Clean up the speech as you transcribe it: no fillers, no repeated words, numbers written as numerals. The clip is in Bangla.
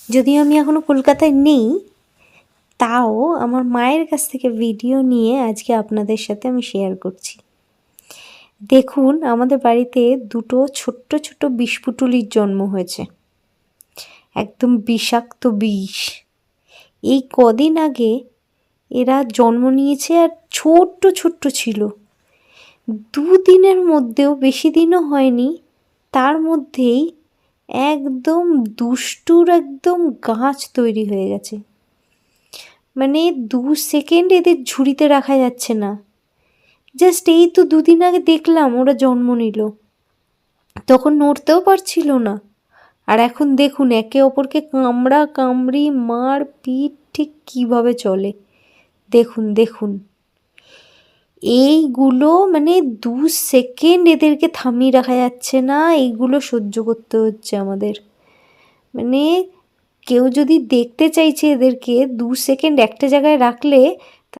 যদিও আমি এখনও কলকাতায় নেই, তাও আমার মায়ের কাছ থেকে ভিডিও নিয়ে আজকে আপনাদের সাথে আমি শেয়ার করছি। দেখুন, আমাদের বাড়িতে দুটো ছোট্ট ছোট্ট বিষপুটুলির জন্ম হয়েছে, একদম বিষাক্ত বিষ। এই কদিন আগে এরা জন্ম নিয়েছে আর ছোট্ট ছোট্ট ছিল। 2 দিনের মধ্যেও, বেশি দিনও হয়নি, তার মধ্যেই একদম দুষ্টুর একদম গাছ তৈরি হয়ে গেছে। মানে 2 সেকেন্ড এদের ঝুড়িতে রাখা যাচ্ছে না। জাস্ট এই তো 2 দিন আগে দেখলাম ওরা জন্ম নিল, তখন নড়তেও পারছিল না। আর এখন দেখুন একে অপরকে কামড়া কামড়ি মার পিট ঠিক কীভাবে চলে। দেখুন দেখুন, এইগুলো মানে 2 সেকেন্ড এদেরকে থামিয়ে রাখা যাচ্ছে না, এইগুলো সহ্য করতে হচ্ছে আমাদের। মানে কেউ যদি দেখতে চাইছে এদেরকে 2 সেকেন্ড একটা জায়গায় রাখলে